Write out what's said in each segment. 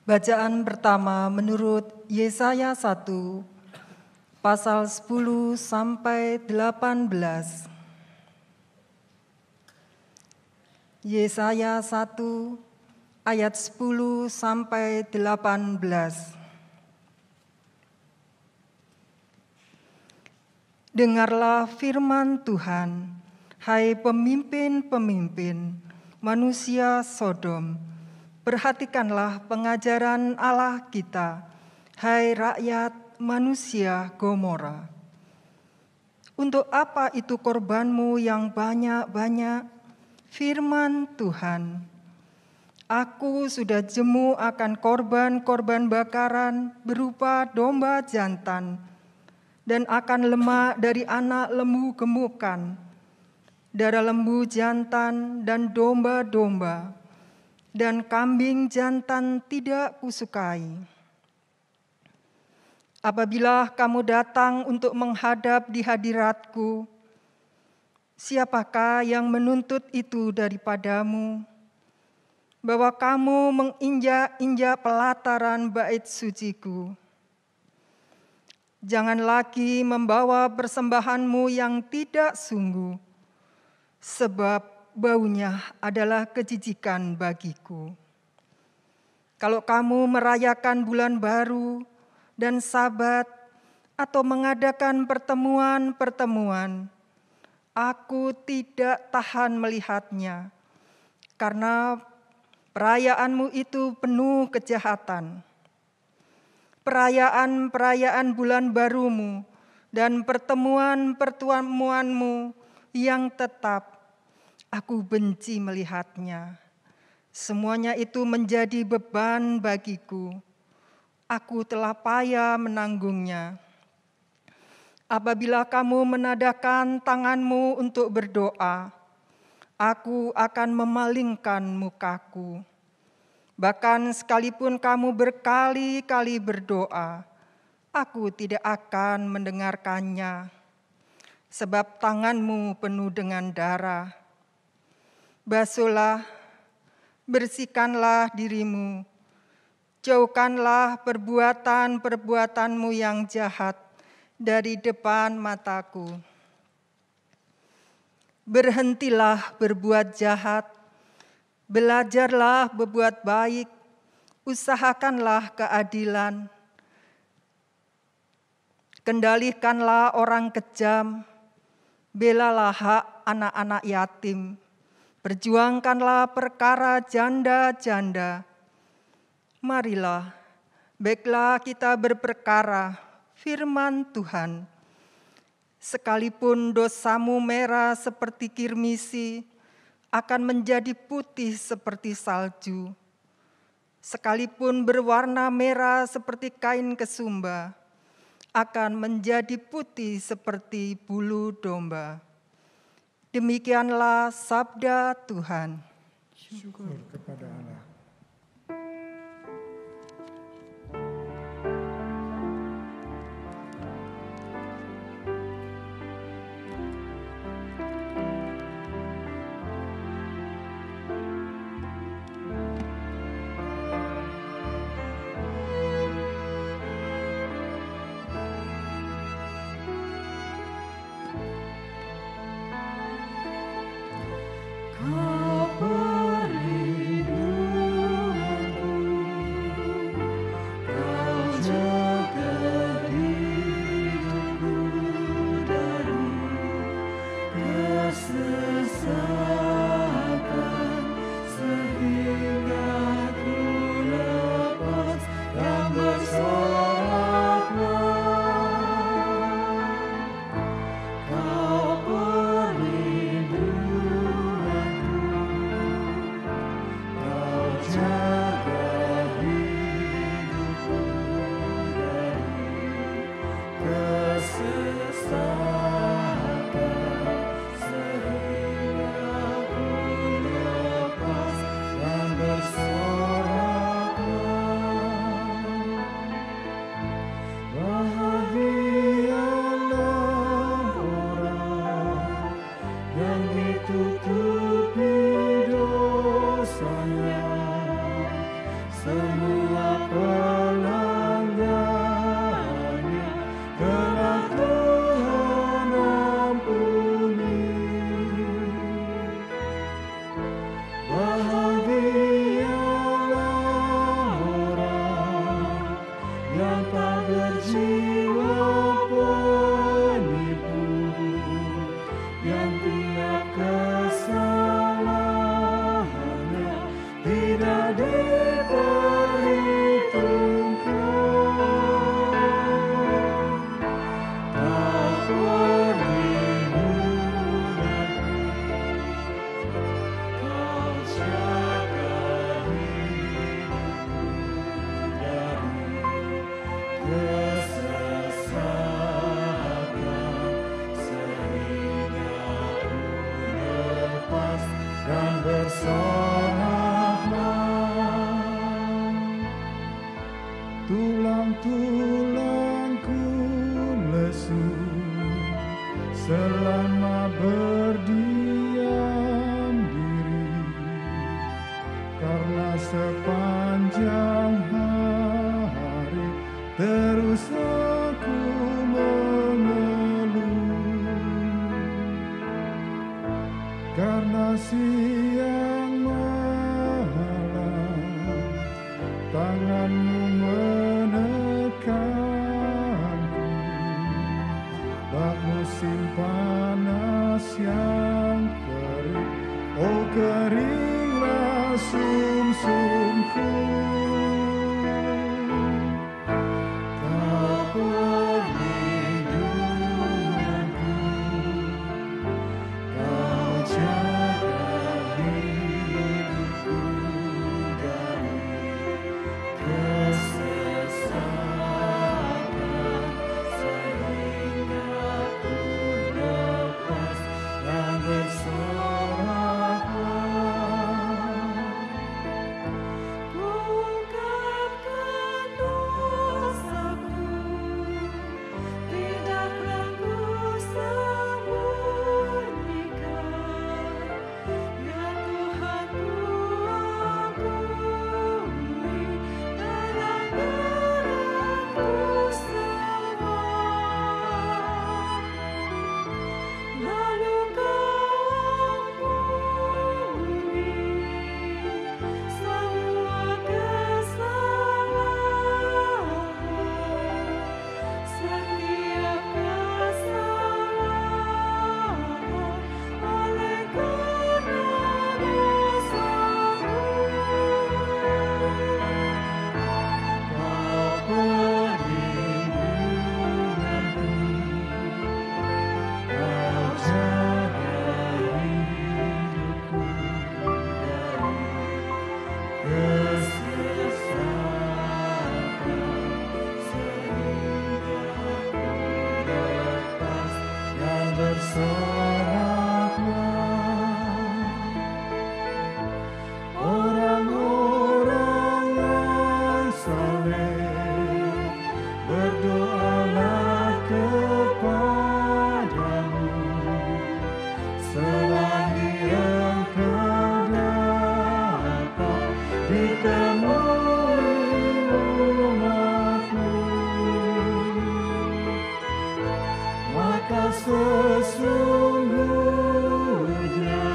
Bacaan pertama menurut Yesaya 1, pasal 10 sampai 18. Yesaya 1 ayat 10 sampai 18. Dengarlah firman Tuhan, hai pemimpin-pemimpin manusia Sodom. Perhatikanlah pengajaran Allah kita, hai rakyat manusia Gomora. Untuk apa itu korbanmu yang banyak-banyak? Firman Tuhan, aku sudah jemu akan korban-korban bakaran berupa domba jantan, dan akan lemak dari anak lembu gemukan, darah lembu jantan dan domba-domba, dan kambing jantan tidak kusukai. Apabila kamu datang untuk menghadap di hadiratku, siapakah yang menuntut itu daripadamu? Bahwa kamu menginjak-injak pelataran bait suciku. Jangan lagi membawa persembahanmu yang tidak sungguh, sebab baunya adalah kejijikan bagiku. Kalau kamu merayakan bulan baru dan Sabat atau mengadakan pertemuan-pertemuan, aku tidak tahan melihatnya, karena perayaanmu itu penuh kejahatan. Perayaan-perayaan bulan barumu dan pertemuan-pertemuanmu yang tetap, aku benci melihatnya. Semuanya itu menjadi beban bagiku. Aku telah payah menanggungnya. Apabila kamu menadahkan tanganmu untuk berdoa, aku akan memalingkan mukaku. Bahkan sekalipun kamu berkali-kali berdoa, aku tidak akan mendengarkannya, sebab tanganmu penuh dengan darah. Basuhlah, bersihkanlah dirimu, jauhkanlah perbuatan-perbuatanmu yang jahat dari depan mataku. Berhentilah berbuat jahat, belajarlah berbuat baik, usahakanlah keadilan, kendalikanlah orang kejam, belalah hak anak-anak yatim, perjuangkanlah perkara janda-janda. Marilah, baiklah kita berperkara, firman Tuhan. Sekalipun dosamu merah seperti kirmisi, akan menjadi putih seperti salju. Sekalipun berwarna merah seperti kain kesumba, akan menjadi putih seperti bulu domba. Demikianlah sabda Tuhan. Syukur kepada Allah. semua pelanggarannya telah Tuhan ampuni. Bahagialah orang yang tak berjiwa penipu, yang tiap kesalahannya tidak diperhitungkan. Tak perlindunganku, Kau jaga hidupku dari kesesatan, sehingga ku lepas dan bersoraklah. Tulang-tulangku lesu selama berdiam diri, karena sepanjang hari terus aku mengeluh. Karena siang malam tanganmu menekanku, bak musim panas yang kering, oh keringlah sumsumku. Tak perlindunganku, Kau jaga hidupku dari kesesatan, sehingga ku lepas dan bersoraklah. Ungkapkan dosaku, tidaklah ku sembunyikan. Ya Tuhan, ku ampuni pelanggaranku semua. Lalu Kau ampuni semua kesalahan, setiap kesalahan oleh karena dosaku. Kau perlindunganku, Kau jaga hidupku dari kesesatan, sehingga ku lepas dan bersoraklah. Orang-orang yang saleh, berdoalah kepadamu selagi engkau dapat ditemui umatmu. Maka sesungguhnya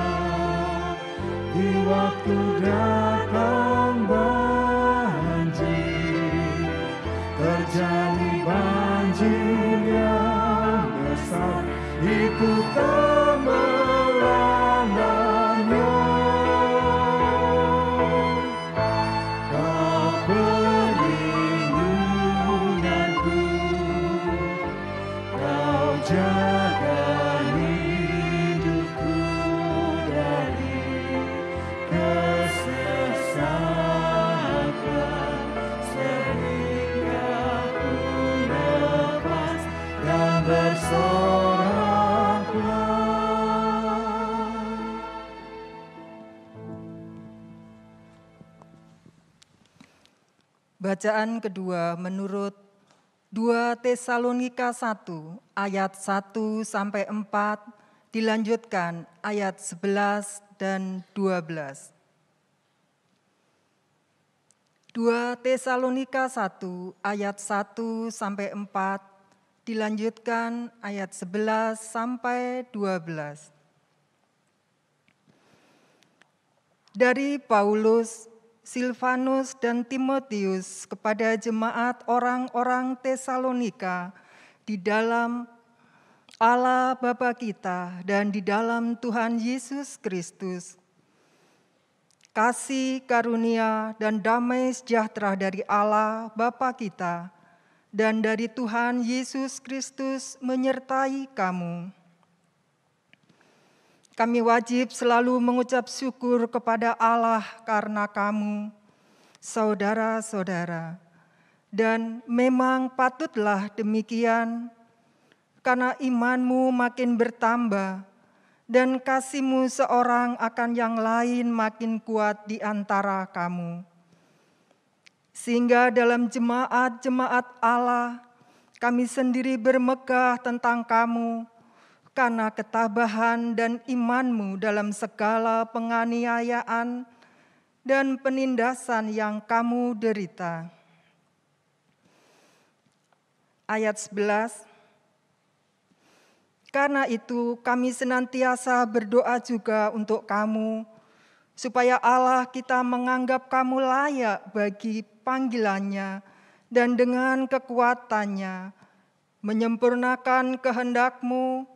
di waktu datang banjir, terjadi banjir yang besar, itu tak melandanya. Kau perlindunganku, Kau jaga hidupku dari kesesatan, sehingga ku lepas dan bersoraklah. Bacaan kedua menurut 2 Tesalonika 1 ayat 1 sampai 4 dilanjutkan ayat 11 dan 12. 2 Tesalonika 1 ayat 1 sampai 4, dilanjutkan ayat 11 sampai 12. Dari Paulus, Silvanus dan Timotius kepada jemaat orang-orang Tesalonika di dalam Allah Bapa kita dan di dalam Tuhan Yesus Kristus. Kasih, karunia, dan damai sejahtera dari Allah Bapa kita dan dari Tuhan Yesus Kristus menyertai kamu. Kami wajib selalu mengucap syukur kepada Allah karena kamu, saudara-saudara, dan memang patutlah demikian, karena imanmu makin bertambah, dan kasihmu seorang akan yang lain makin kuat di antara kamu. Sehingga dalam jemaat-jemaat Allah, kami sendiri bermegah tentang kamu, karena ketabahan dan imanmu dalam segala penganiayaan dan penindasan yang kamu derita. Ayat 11. Karena itu kami senantiasa berdoa juga untuk kamu, supaya Allah kita menganggap kamu layak bagi panggilannya dan dengan kekuatannya menyempurnakan kehendakmu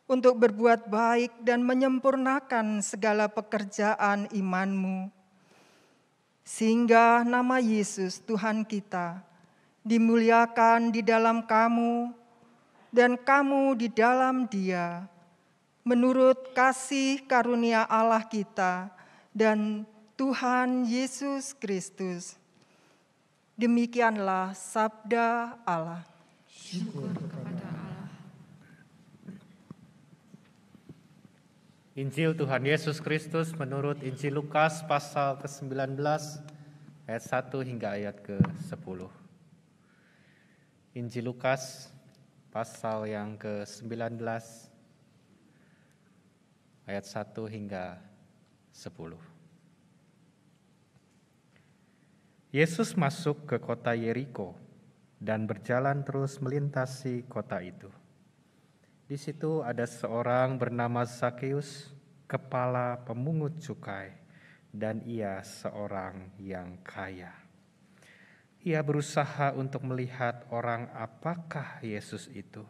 untuk berbuat baik dan menyempurnakan segala pekerjaan imanmu. Sehingga nama Yesus Tuhan kita dimuliakan di dalam kamu dan kamu di dalam Dia, menurut kasih karunia Allah kita dan Tuhan Yesus Kristus. Demikianlah sabda Allah. Syukur kepada Allah. Injil Tuhan Yesus Kristus menurut Injil Lukas pasal ke-19 ayat 1 hingga ayat ke-10. Injil Lukas pasal yang ke-19 ayat 1 hingga 10. Yesus masuk ke kota Yeriko dan berjalan terus melintasi kota itu. Di situ ada seorang bernama Zakeus, kepala pemungut cukai, dan ia seorang yang kaya. Ia berusaha untuk melihat orang apakah Yesus itu,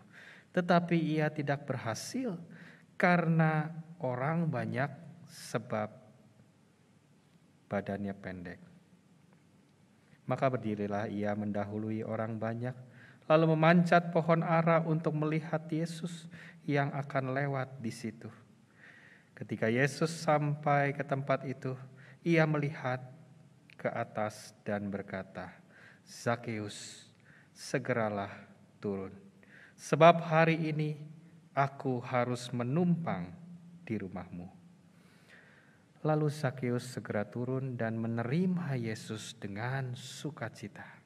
tetapi ia tidak berhasil karena orang banyak sebab badannya pendek. Maka berdirilah ia mendahului orang banyak, lalu memanjat pohon ara untuk melihat Yesus yang akan lewat di situ. Ketika Yesus sampai ke tempat itu, ia melihat ke atas dan berkata, "Zakeus, segeralah turun, sebab hari ini aku harus menumpang di rumahmu." Lalu Zakeus segera turun dan menerima Yesus dengan sukacita.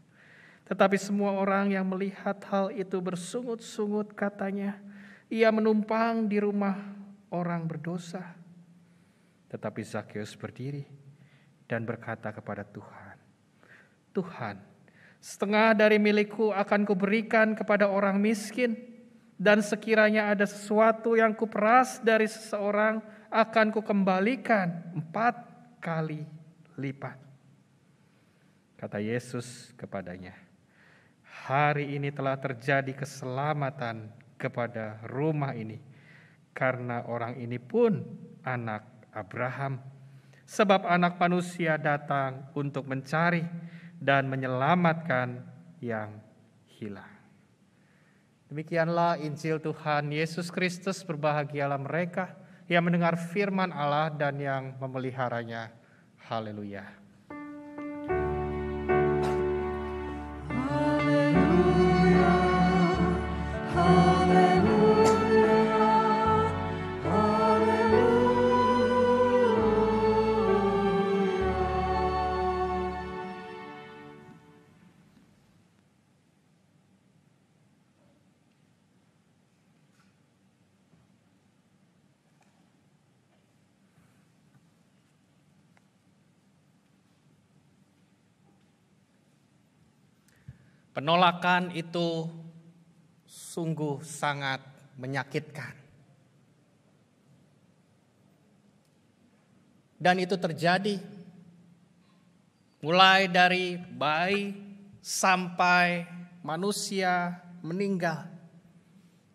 Tetapi semua orang yang melihat hal itu bersungut-sungut, katanya, "Ia menumpang di rumah orang berdosa." Tetapi Zakeus berdiri dan berkata kepada Tuhan, "Tuhan, setengah dari milikku akan kuberikan kepada orang miskin, dan sekiranya ada sesuatu yang kuperas dari seseorang, akan kukembalikan 4 kali lipat." Kata Yesus kepadanya, "Hari ini telah terjadi keselamatan kepada rumah ini, karena orang ini pun anak Abraham. Sebab Anak Manusia datang untuk mencari dan menyelamatkan yang hilang." Demikianlah Injil Tuhan Yesus Kristus. Berbahagialah mereka yang mendengar firman Allah dan yang memeliharanya. Haleluya. Haleluya, haleluya, haleluya. Penolakan itu sungguh sangat menyakitkan. Dan itu terjadi mulai dari bayi sampai manusia meninggal.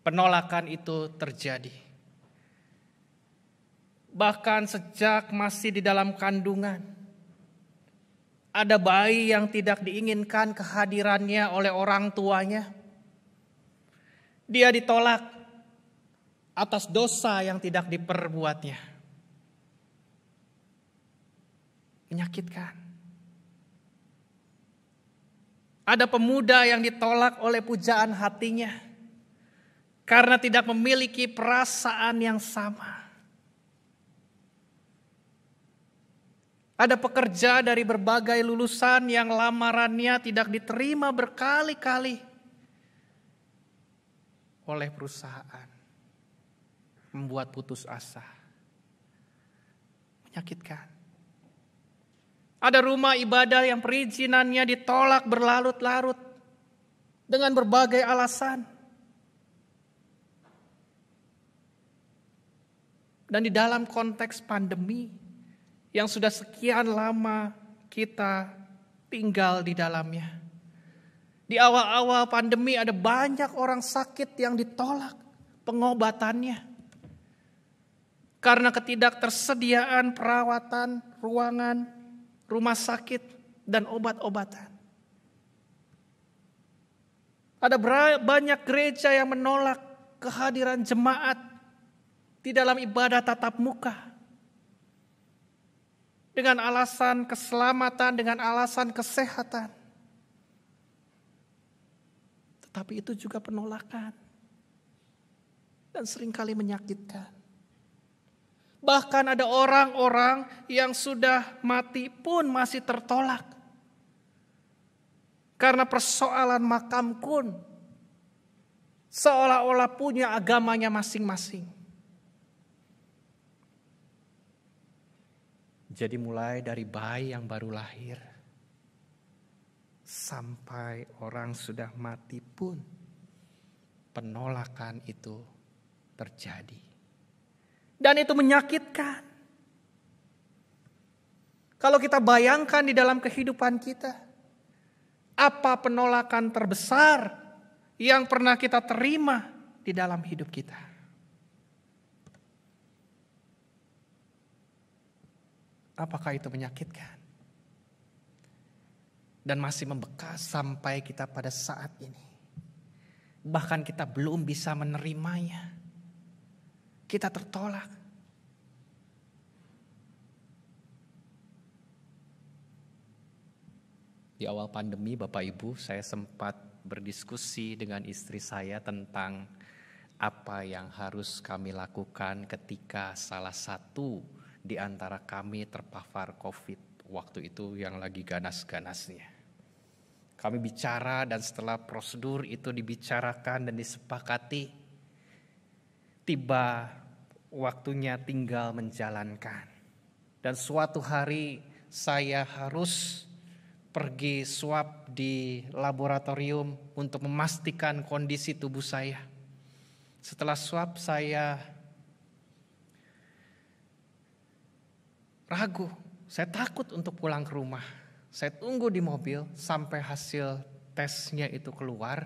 Penolakan itu terjadi. Bahkan sejak masih di dalam kandungan, ada bayi yang tidak diinginkan kehadirannya oleh orang tuanya. Dia ditolak atas dosa yang tidak diperbuatnya. Menyakitkan. Ada pemuda yang ditolak oleh pujaan hatinya karena tidak memiliki perasaan yang sama. Ada pekerja dari berbagai lulusan yang lamarannya tidak diterima berkali-kali oleh perusahaan. Membuat putus asa. Menyakitkan. Ada rumah ibadah yang perizinannya ditolak berlarut-larut dengan berbagai alasan. Dan di dalam konteks pandemi yang sudah sekian lama kita tinggal di dalamnya. Di awal-awal pandemi ada banyak orang sakit yang ditolak pengobatannya. Karena ketidaktersediaan perawatan, ruangan, rumah sakit, dan obat-obatan. Ada banyak gereja yang menolak kehadiran jemaat di dalam ibadah tatap muka. Dengan alasan keselamatan, dengan alasan kesehatan. Tetapi itu juga penolakan. Dan seringkali menyakitkan. Bahkan ada orang-orang yang sudah mati pun masih tertolak. Karena persoalan makam kun. Seolah-olah punya agamanya masing-masing. Jadi mulai dari bayi yang baru lahir sampai orang sudah mati pun penolakan itu terjadi. Dan itu menyakitkan. Kalau kita bayangkan di dalam kehidupan kita, apa penolakan terbesar yang pernah kita terima di dalam hidup kita? Apakah itu menyakitkan? Dan masih membekas sampai kita pada saat ini. Bahkan kita belum bisa menerimanya. Kita tertolak. Di awal pandemi Bapak Ibu, saya sempat berdiskusi dengan istri saya tentang apa yang harus kami lakukan ketika salah satu di antara kami terpapar COVID waktu itu yang lagi ganas-ganasnya. Kami bicara dan setelah prosedur itu dibicarakan dan disepakati, tiba waktunya tinggal menjalankan. Dan suatu hari saya harus pergi swab di laboratorium untuk memastikan kondisi tubuh saya. Setelah swab saya ragu, saya takut untuk pulang ke rumah. Saya tunggu di mobil sampai hasil tesnya itu keluar.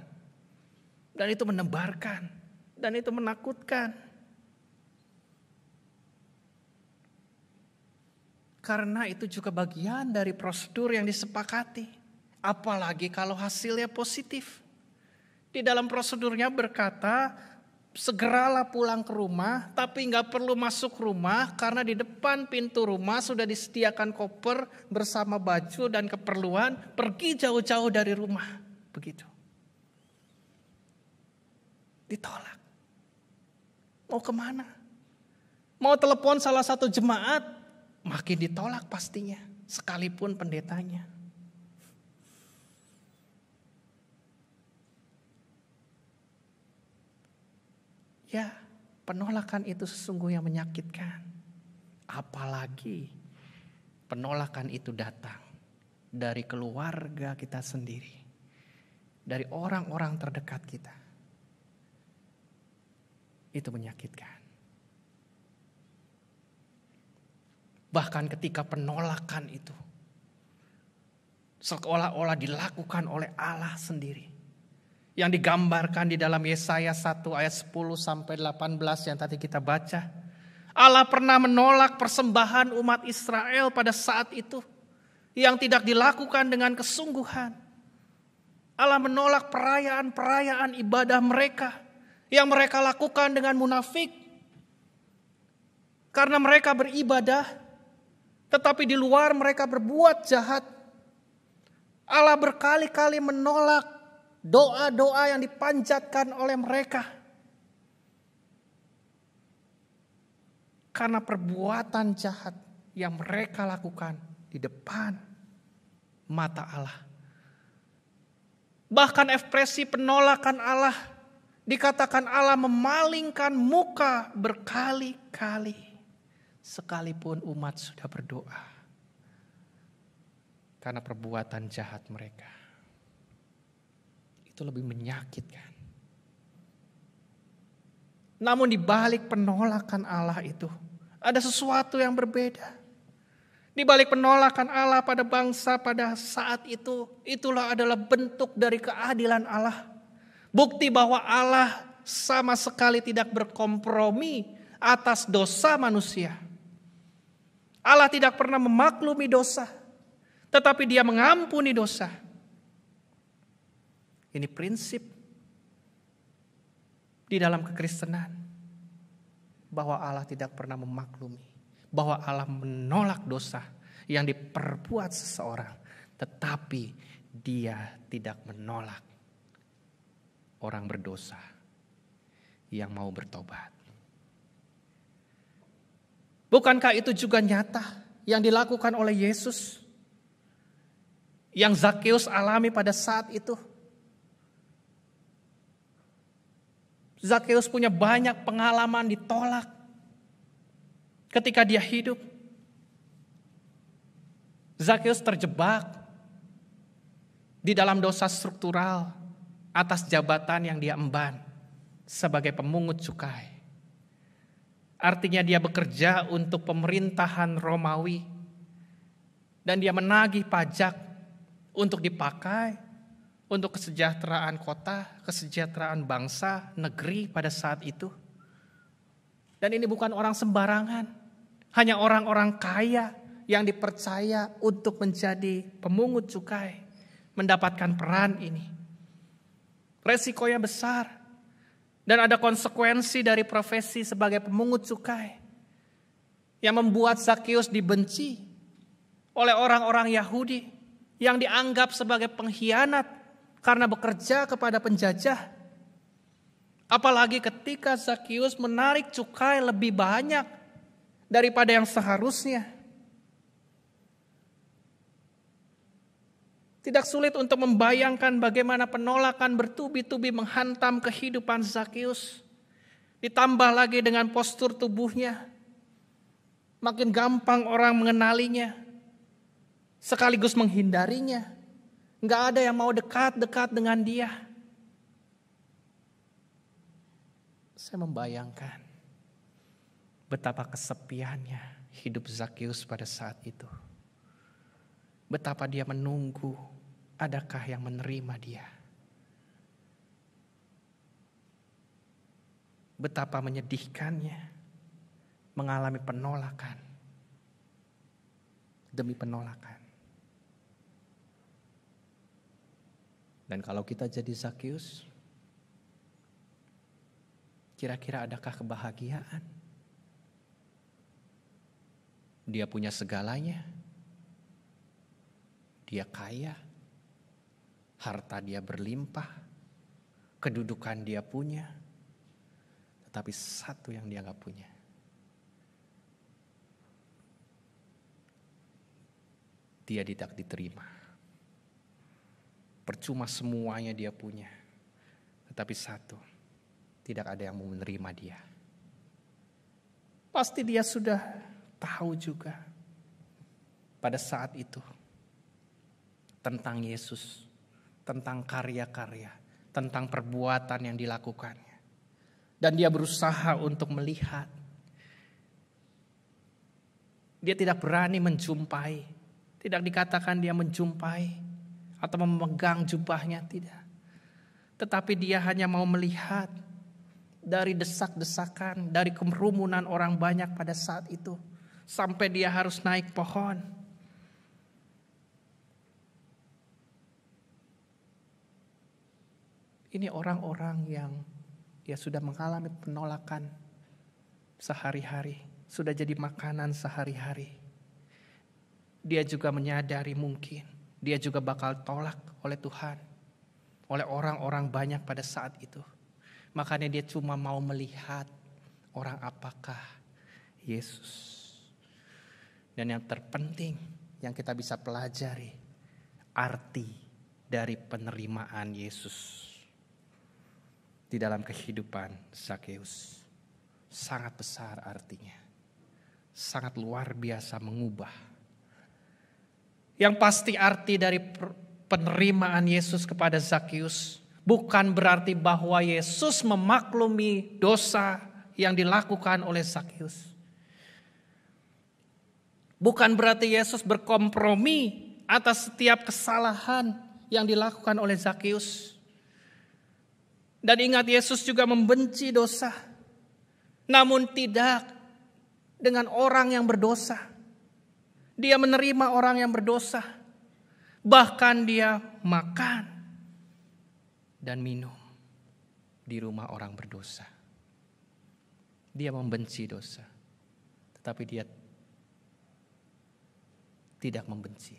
Dan itu menebarkan. Dan itu menakutkan. Karena itu juga bagian dari prosedur yang disepakati. Apalagi kalau hasilnya positif. Di dalam prosedurnya berkata, segeralah pulang ke rumah, tapi nggak perlu masuk rumah karena di depan pintu rumah sudah disediakan koper bersama baju dan keperluan, pergi jauh-jauh dari rumah. Begitu. Ditolak. Mau kemana? Mau telepon salah satu jemaat, makin ditolak pastinya, sekalipun pendetanya. Ya, penolakan itu sesungguhnya menyakitkan. Apalagi penolakan itu datang dari keluarga kita sendiri. dari orang-orang terdekat kita. Itu menyakitkan. Bahkan ketika penolakan itu seolah-olah dilakukan oleh Allah sendiri. Yang digambarkan di dalam Yesaya 1 ayat 10 sampai 18 yang tadi kita baca. Allah pernah menolak persembahan umat Israel pada saat itu yang tidak dilakukan dengan kesungguhan. Allah menolak perayaan-perayaan ibadah mereka yang mereka lakukan dengan munafik. Karena mereka beribadah, tetapi di luar mereka berbuat jahat. Allah berkali-kali menolak doa-doa yang dipanjatkan oleh mereka. Karena perbuatan jahat yang mereka lakukan di depan mata Allah. Bahkan ekspresi penolakan Allah, dikatakan Allah memalingkan muka berkali-kali. Sekalipun umat sudah berdoa. Karena perbuatan jahat mereka. Itu lebih menyakitkan. Namun di balik penolakan Allah itu, ada sesuatu yang berbeda. Di balik penolakan Allah pada bangsa pada saat itu, itulah adalah bentuk dari keadilan Allah. Bukti bahwa Allah sama sekali tidak berkompromi atas dosa manusia. Allah tidak pernah memaklumi dosa, tetapi Dia mengampuni dosa. Ini prinsip di dalam kekristenan, bahwa Allah tidak pernah memaklumi, bahwa Allah menolak dosa yang diperbuat seseorang, tetapi Dia tidak menolak orang berdosa yang mau bertobat. Bukankah itu juga nyata yang dilakukan oleh Yesus, yang Zakheus alami pada saat itu? Zakheus punya banyak pengalaman ditolak ketika dia hidup. Zakheus terjebak di dalam dosa struktural atas jabatan yang dia emban sebagai pemungut cukai. Artinya dia bekerja untuk pemerintahan Romawi dan dia menagih pajak untuk dipakai untuk kesejahteraan kota, kesejahteraan bangsa, negeri pada saat itu. Dan ini bukan orang sembarangan, hanya orang-orang kaya yang dipercaya untuk menjadi pemungut cukai, mendapatkan peran ini. Resikonya besar. Dan ada konsekuensi dari profesi sebagai pemungut cukai yang membuat Zakheus dibenci oleh orang-orang Yahudi yang dianggap sebagai pengkhianat karena bekerja kepada penjajah. Apalagi ketika Zakheus menarik cukai lebih banyak daripada yang seharusnya. Tidak sulit untuk membayangkan bagaimana penolakan bertubi-tubi menghantam kehidupan Zakheus. Ditambah lagi dengan postur tubuhnya. Makin gampang orang mengenalinya. Sekaligus menghindarinya. Nggak ada yang mau dekat-dekat dengan dia. Saya membayangkan betapa kesepiannya hidup Zakheus pada saat itu. Betapa dia menunggu, adakah yang menerima dia. Betapa menyedihkannya mengalami penolakan demi penolakan. Dan kalau kita jadi Zakheus, kira-kira adakah kebahagiaan? Dia punya segalanya. Dia kaya, harta dia berlimpah, kedudukan dia punya, tetapi satu yang dia gak punya. Dia tidak diterima. Percuma semuanya dia punya, tetapi satu, tidak ada yang mau menerima dia. Pasti dia sudah tahu juga pada saat itu tentang Yesus, tentang karya-karya, tentang perbuatan yang dilakukannya. Dan dia berusaha untuk melihat. Dia tidak berani menjumpai. Tidak dikatakan dia menjumpai atau memegang jubahnya, tidak. Tetapi dia hanya mau melihat dari desak-desakan, dari kerumunan orang banyak pada saat itu. Sampai dia harus naik pohon. Ini orang-orang yang sudah mengalami penolakan sehari-hari. Sudah jadi makanan sehari-hari. Dia juga menyadari mungkin dia juga bakal tolak oleh Tuhan. Oleh orang-orang banyak pada saat itu. Makanya dia cuma mau melihat orang apakah Yesus. Dan yang terpenting yang kita bisa pelajari, arti dari penerimaan Yesus di dalam kehidupan Zakheus. Sangat besar artinya. Sangat luar biasa mengubah. Yang pasti arti dari penerimaan Yesus kepada Zakheus bukan berarti bahwa Yesus memaklumi dosa yang dilakukan oleh Zakheus. Bukan berarti Yesus berkompromi atas setiap kesalahan yang dilakukan oleh Zakheus. Dan ingat, Yesus juga membenci dosa. Namun tidak dengan orang yang berdosa. Dia menerima orang yang berdosa. Bahkan dia makan dan minum di rumah orang berdosa. Dia membenci dosa. Tetapi dia tidak membenci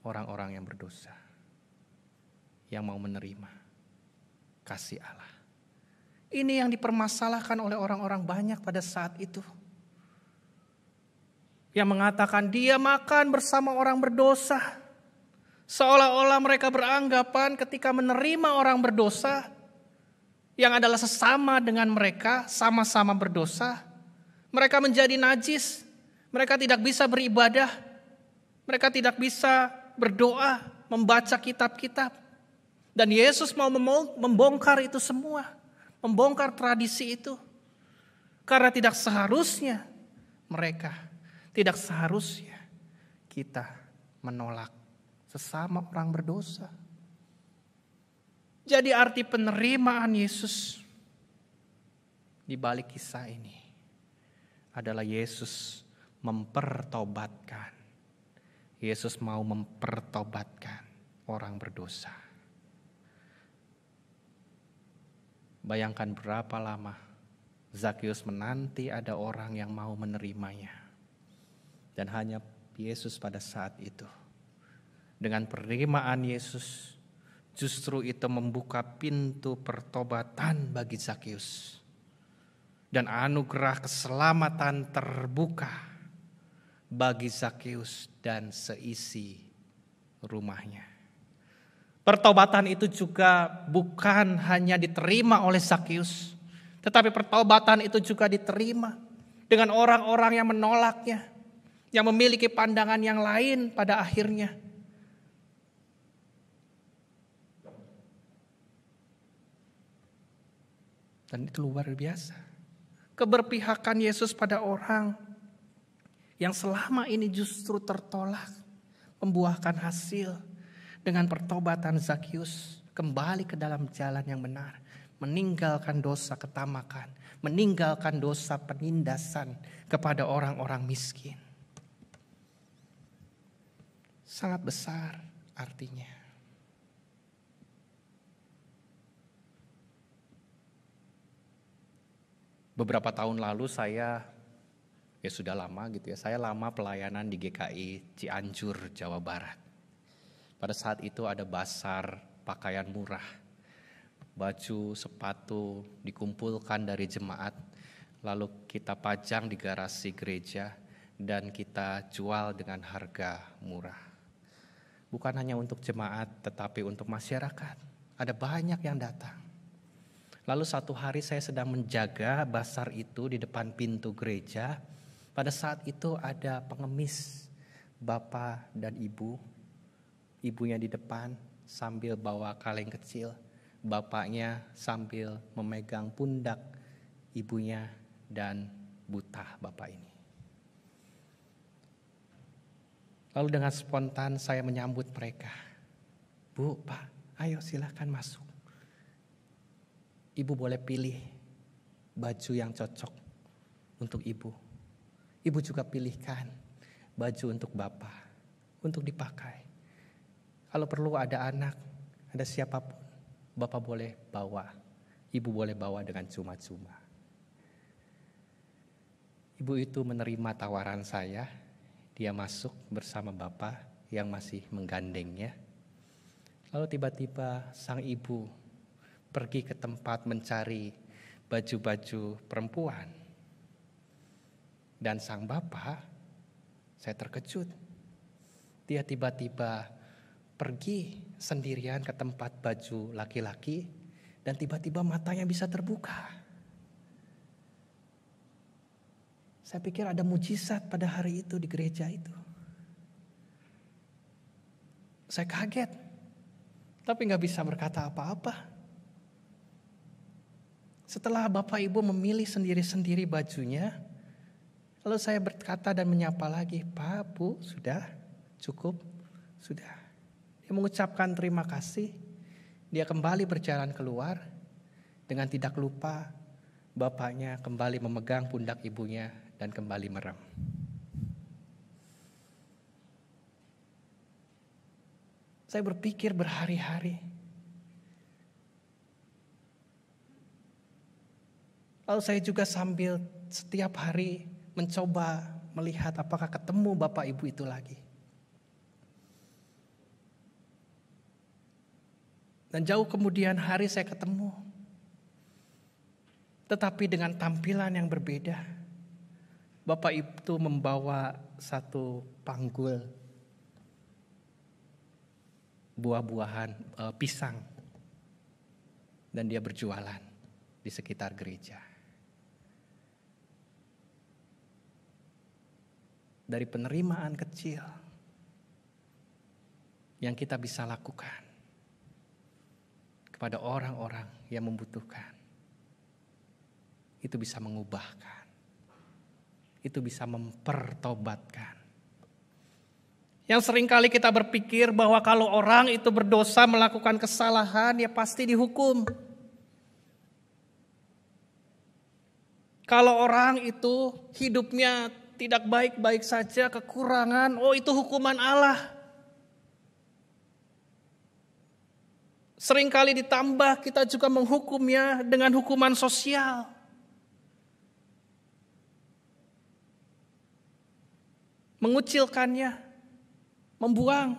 orang-orang yang berdosa. Yang mau menerima kasih Allah. Ini yang dipermasalahkan oleh orang-orang banyak pada saat itu. Yang mengatakan dia makan bersama orang berdosa. Seolah-olah mereka beranggapan ketika menerima orang berdosa yang adalah sesama dengan mereka, sama-sama berdosa, mereka menjadi najis. Mereka tidak bisa beribadah. Mereka tidak bisa berdoa, membaca kitab-kitab. Dan Yesus mau membongkar itu semua. Membongkar tradisi itu. Karena tidak seharusnya mereka, tidak seharusnya kita menolak sesama orang berdosa. Jadi arti penerimaan Yesus di balik kisah ini adalah Yesus mempertobatkan. Yesus mau mempertobatkan orang berdosa. Bayangkan berapa lama Zakheus menanti ada orang yang mau menerimanya. Dan hanya Yesus pada saat itu. Dengan penerimaan Yesus, justru itu membuka pintu pertobatan bagi Zakheus. Dan anugerah keselamatan terbuka bagi Zakheus dan seisi rumahnya. Pertobatan itu juga bukan hanya diterima oleh Zakheus, tetapi pertobatan itu juga diterima dengan orang-orang yang menolaknya, yang memiliki pandangan yang lain pada akhirnya. Dan itu luar biasa. Keberpihakan Yesus pada orang yang selama ini justru tertolak, membuahkan hasil dengan pertobatan Zakheus kembali ke dalam jalan yang benar, meninggalkan dosa ketamakan, meninggalkan dosa penindasan kepada orang-orang miskin. Sangat besar artinya. Beberapa tahun lalu saya sudah lama gitu ya. Saya lama pelayanan di GKI Cianjur, Jawa Barat. Pada saat itu ada basar pakaian murah. Baju, sepatu dikumpulkan dari jemaat. Lalu kita pajang di garasi gereja dan kita jual dengan harga murah. Bukan hanya untuk jemaat tetapi untuk masyarakat. Ada banyak yang datang. Lalu satu hari saya sedang menjaga basar itu di depan pintu gereja. Pada saat itu ada pengemis, bapak dan ibu. Ibunya di depan, sambil bawa kaleng kecil, bapaknya sambil memegang pundak ibunya dan buta bapak ini. Lalu dengan spontan saya menyambut mereka. Bu, Pak, ayo silahkan masuk. Ibu boleh pilih baju yang cocok untuk ibu. Ibu juga pilihkan baju untuk bapak, untuk dipakai. Kalau perlu ada anak, ada siapapun, bapak boleh bawa. Ibu boleh bawa dengan cuma-cuma. Ibu itu menerima tawaran saya. Dia masuk bersama bapak yang masih menggandengnya. Lalu tiba-tiba sang ibu pergi ke tempat mencari baju-baju perempuan. Dan sang bapak, saya terkejut. Dia tiba-tiba pergi sendirian ke tempat baju laki-laki dan tiba-tiba matanya bisa terbuka. Saya pikir ada mujizat pada hari itu di gereja itu. Saya kaget, tapi gak bisa berkata apa-apa. Setelah Bapak Ibu memilih sendiri-sendiri bajunya, lalu saya berkata dan menyapa lagi, Pak, Bu, sudah, cukup, sudah. Dia mengucapkan terima kasih, dia kembali berjalan keluar, dengan tidak lupa bapaknya kembali memegang pundak ibunya dan kembali merem. Saya berpikir berhari-hari. Lalu saya juga sambil setiap hari mencoba melihat apakah ketemu bapak ibu itu lagi. Dan jauh kemudian hari saya ketemu. Tetapi dengan tampilan yang berbeda. Bapak itu membawa satu panggul buah-buahan pisang. Dan dia berjualan di sekitar gereja. Dari penerimaan kecil yang kita bisa lakukan kepada orang-orang yang membutuhkan. Itu bisa mengubahkan. Itu bisa mempertobatkan. Yang seringkali kita berpikir bahwa kalau orang itu berdosa melakukan kesalahan, ya pasti dihukum. Kalau orang itu hidupnya tidak baik-baik saja, kekurangan, oh itu hukuman Allah. Seringkali ditambah kita juga menghukumnya dengan hukuman sosial. Mengucilkannya, membuang,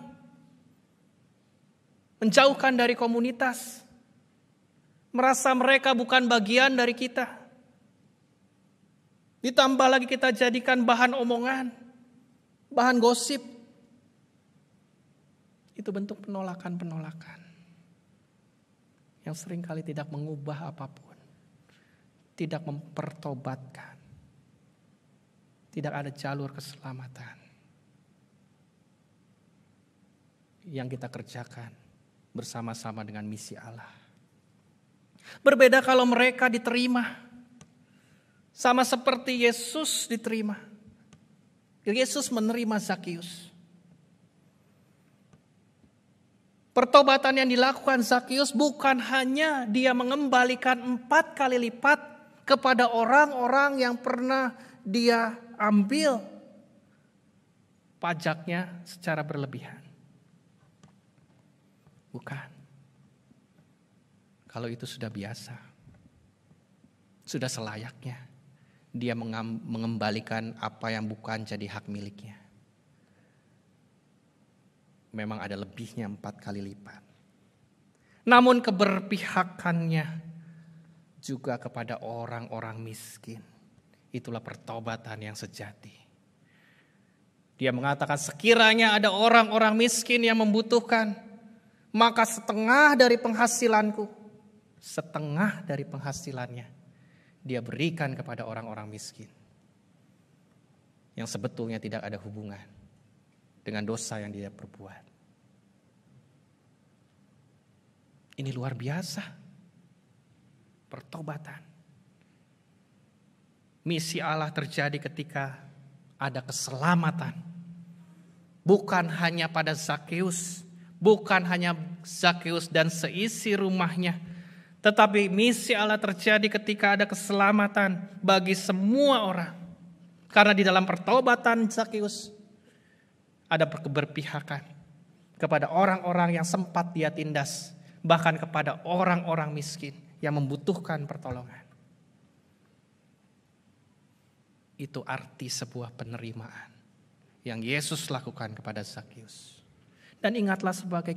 menjauhkan dari komunitas, merasa mereka bukan bagian dari kita. Ditambah lagi kita jadikan bahan omongan, bahan gosip. Itu bentuk penolakan-penolakan yang seringkali tidak mengubah apapun, tidak mempertobatkan. Tidak ada jalur keselamatan yang kita kerjakan bersama-sama dengan misi Allah. Berbeda kalau mereka diterima. Sama seperti Yesus diterima. Yesus menerima Zakius. Pertobatan yang dilakukan Zakius bukan hanya dia mengembalikan 4 kali lipat kepada orang-orang yang pernah dia ambil pajaknya secara berlebihan. Bukan. Kalau itu sudah biasa. Sudah selayaknya dia mengembalikan apa yang bukan jadi hak miliknya. Memang ada lebihnya 4 kali lipat. Namun keberpihakannya juga kepada orang-orang miskin. Itulah pertobatan yang sejati. Dia mengatakan sekiranya ada orang-orang miskin yang membutuhkan, maka setengah dari penghasilannya dia berikan kepada orang-orang miskin. Yang sebetulnya tidak ada hubungan dengan dosa yang dia perbuat. Ini luar biasa. Pertobatan. Misi Allah terjadi ketika ada keselamatan. Bukan hanya pada Zakheus, bukan hanya Zakheus dan seisi rumahnya, tetapi misi Allah terjadi ketika ada keselamatan bagi semua orang. Karena di dalam pertobatan Zakheus ada keberpihakan kepada orang-orang yang sempat dia tindas, bahkan kepada orang-orang miskin yang membutuhkan pertolongan. Itu arti sebuah penerimaan yang Yesus lakukan kepada Zakheus. Dan ingatlah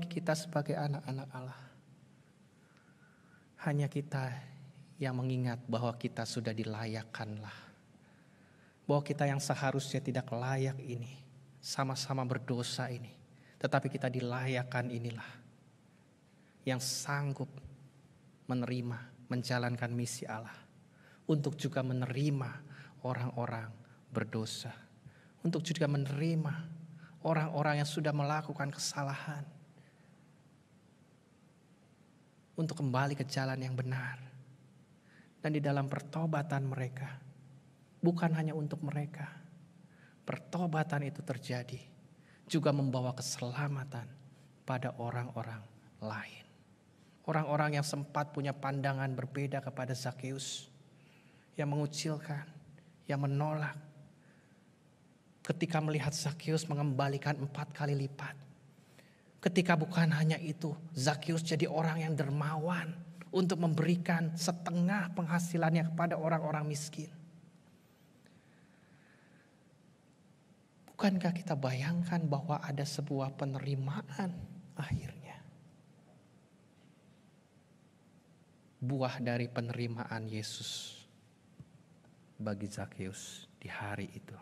kita sebagai anak-anak Allah. Hanya kita yang mengingat bahwa kita sudah dilayakkanlah. Bahwa kita yang seharusnya tidak layak ini, sama-sama berdosa ini. Tetapi kita dilayakkan inilah. Yang sanggup menerima, menjalankan misi Allah. Untuk juga menerima orang-orang berdosa. Untuk juga menerima orang-orang yang sudah melakukan kesalahan. Untuk kembali ke jalan yang benar. Dan di dalam pertobatan mereka, bukan hanya untuk mereka, pertobatan itu terjadi juga membawa keselamatan pada orang-orang lain. Orang-orang yang sempat punya pandangan berbeda kepada Zakheus, yang mengucilkan, yang menolak. Ketika melihat Zakheus mengembalikan 4 kali lipat. Ketika bukan hanya itu, Zakheus jadi orang yang dermawan untuk memberikan setengah penghasilannya kepada orang-orang miskin. Bukankah kita bayangkan bahwa ada sebuah penerimaan akhirnya? Buah dari penerimaan Yesus bagi Zakheus di hari itu.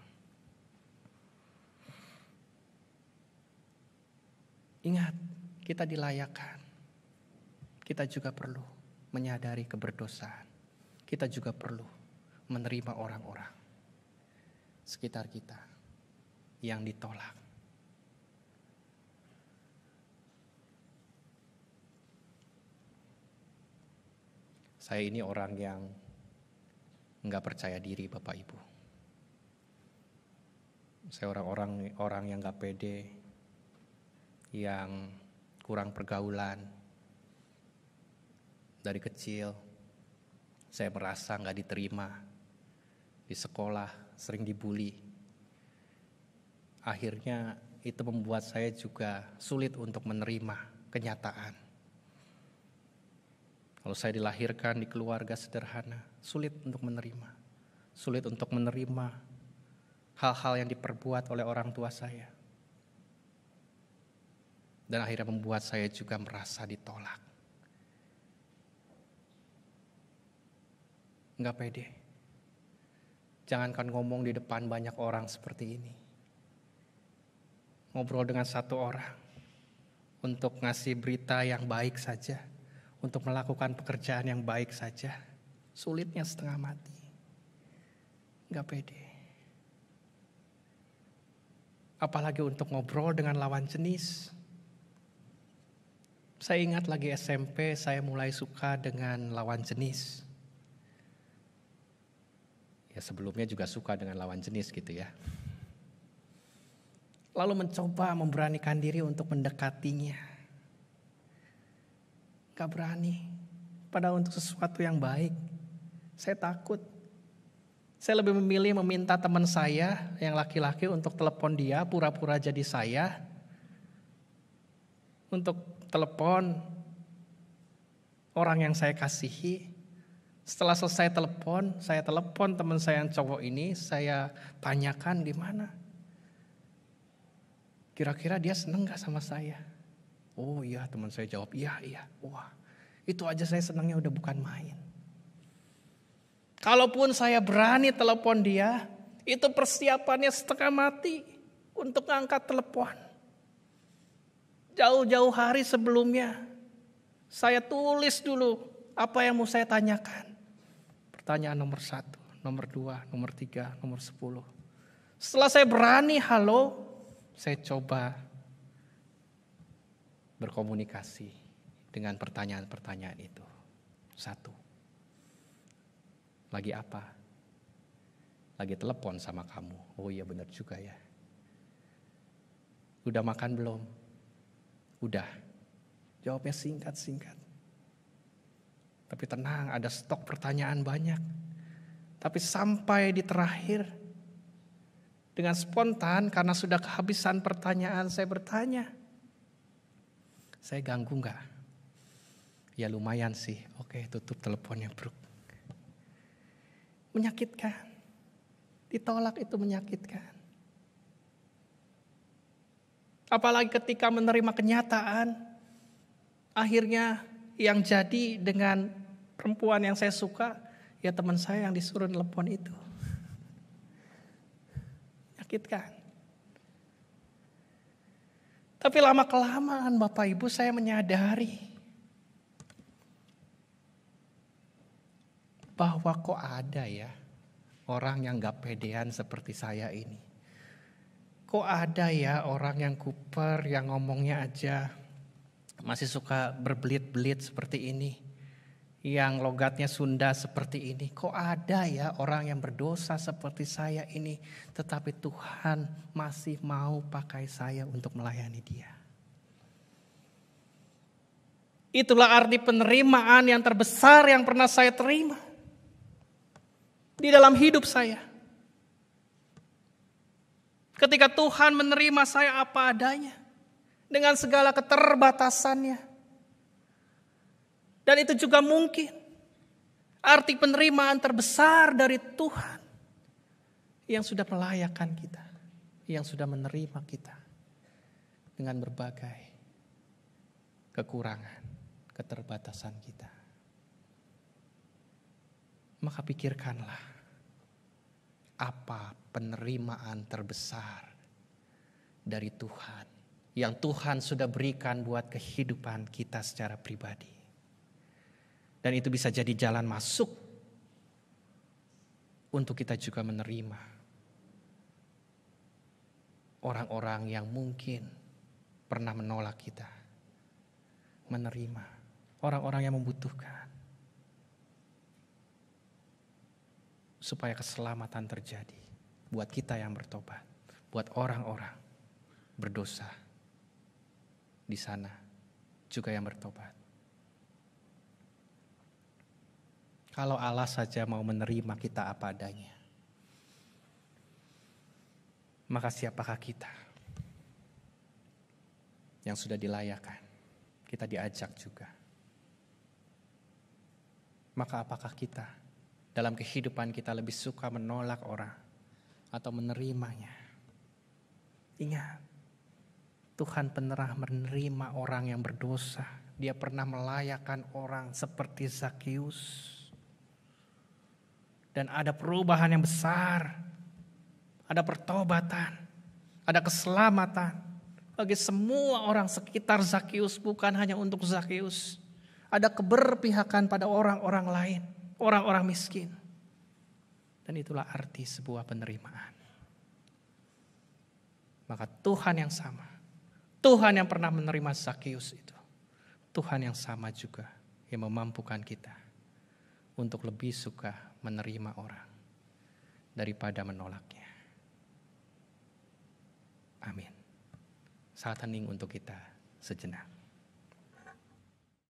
Ingat, kita dilayakkan. Kita juga perlu menyadari keberdosaan. Kita juga perlu menerima orang-orang sekitar kita yang ditolak. Saya ini orang yang enggak percaya diri, Bapak Ibu. Saya orang yang enggak pede, yang kurang pergaulan. Dari kecil saya merasa enggak diterima. Di sekolah sering dibully. Akhirnya itu membuat saya juga sulit untuk menerima kenyataan. Kalau saya dilahirkan di keluarga sederhana, sulit untuk menerima. Sulit untuk menerima hal-hal yang diperbuat oleh orang tua saya. Dan akhirnya membuat saya juga merasa ditolak. Enggak pede. Jangankan ngomong di depan banyak orang seperti ini. Ngobrol dengan satu orang untuk ngasih berita yang baik saja, untuk melakukan pekerjaan yang baik saja, sulitnya setengah mati. Enggak pede. Apalagi untuk ngobrol dengan lawan jenis. Saya ingat lagi SMP, saya mulai suka dengan lawan jenis. Ya sebelumnya juga suka dengan lawan jenis gitu ya. Lalu mencoba memberanikan diri untuk mendekatinya. Gak berani. Padahal untuk sesuatu yang baik. Saya takut. Saya lebih memilih meminta teman saya yang laki-laki untuk telepon dia, pura-pura jadi saya. Untuk telepon orang yang saya kasihi. Setelah selesai telepon, saya telepon teman saya yang cowok ini, saya tanyakan di mana. Kira-kira dia seneng gak sama saya? Oh iya, teman saya jawab, iya. Wah, itu aja saya senangnya udah bukan main. Kalaupun saya berani telepon dia, itu persiapannya setengah mati untuk ngangkat telepon. Jauh-jauh hari sebelumnya, saya tulis dulu apa yang mau saya tanyakan. Pertanyaan nomor 1, nomor 2, nomor 3, nomor 10. Setelah saya berani halo, saya coba berkomunikasi dengan pertanyaan-pertanyaan itu. 1. Lagi apa? Lagi telepon sama kamu. Oh iya benar juga ya. Udah makan belum? Udah. Jawabnya singkat-singkat. Tapi tenang, ada stok pertanyaan banyak. Tapi sampai di terakhir, dengan spontan karena sudah kehabisan pertanyaan, saya bertanya, saya ganggu gak? Ya lumayan sih. Oke, tutup teleponnya bro. Menyakitkan. Ditolak itu menyakitkan. Apalagi ketika menerima kenyataan, akhirnya yang jadi dengan perempuan yang saya suka, ya teman saya yang disuruh telepon itu. Menyakitkan. Tapi lama-kelamaan Bapak Ibu saya menyadari bahwa kok ada ya orang yang gak pedean seperti saya ini. Kok ada ya orang yang kuper, yang ngomongnya aja masih suka berbelit-belit seperti ini. Yang logatnya Sunda seperti ini. Kok ada ya orang yang berdosa seperti saya ini. Tetapi Tuhan masih mau pakai saya untuk melayani Dia. Itulah arti penerimaan yang terbesar yang pernah saya terima. Di dalam hidup saya. Ketika Tuhan menerima saya apa adanya. Dengan segala keterbatasannya. Dan itu juga mungkin. Arti penerimaan terbesar dari Tuhan. Yang sudah melayakkan kita. Yang sudah menerima kita. Dengan berbagai kekurangan. Keterbatasan kita. Maka pikirkanlah. Apa penerimaan terbesar dari Tuhan yang Tuhan sudah berikan buat kehidupan kita secara pribadi. Dan itu bisa jadi jalan masuk untuk kita juga menerima orang-orang yang mungkin pernah menolak kita. Menerima orang-orang yang membutuhkan. Supaya keselamatan terjadi buat kita yang bertobat, buat orang-orang berdosa di sana juga yang bertobat. Kalau Allah saja mau menerima kita apa adanya, maka siapakah kita yang sudah dilayakkan? Kita diajak juga. Maka apakah kita dalam kehidupan kita lebih suka menolak orang atau menerimanya? Ingat, Tuhan pernah menerima orang yang berdosa. Dia pernah melayakkan orang seperti Zakius. Dan ada perubahan yang besar. Ada pertobatan. Ada keselamatan. Bagi semua orang sekitar Zakius, bukan hanya untuk Zakius. Ada keberpihakan pada orang-orang lain. Orang-orang miskin. Dan itulah arti sebuah penerimaan. Maka Tuhan yang sama. Tuhan yang pernah menerima Zakius itu. Tuhan yang sama juga yang memampukan kita. Untuk lebih suka menerima orang. Daripada menolaknya. Amin. Saat hening untuk kita sejenak.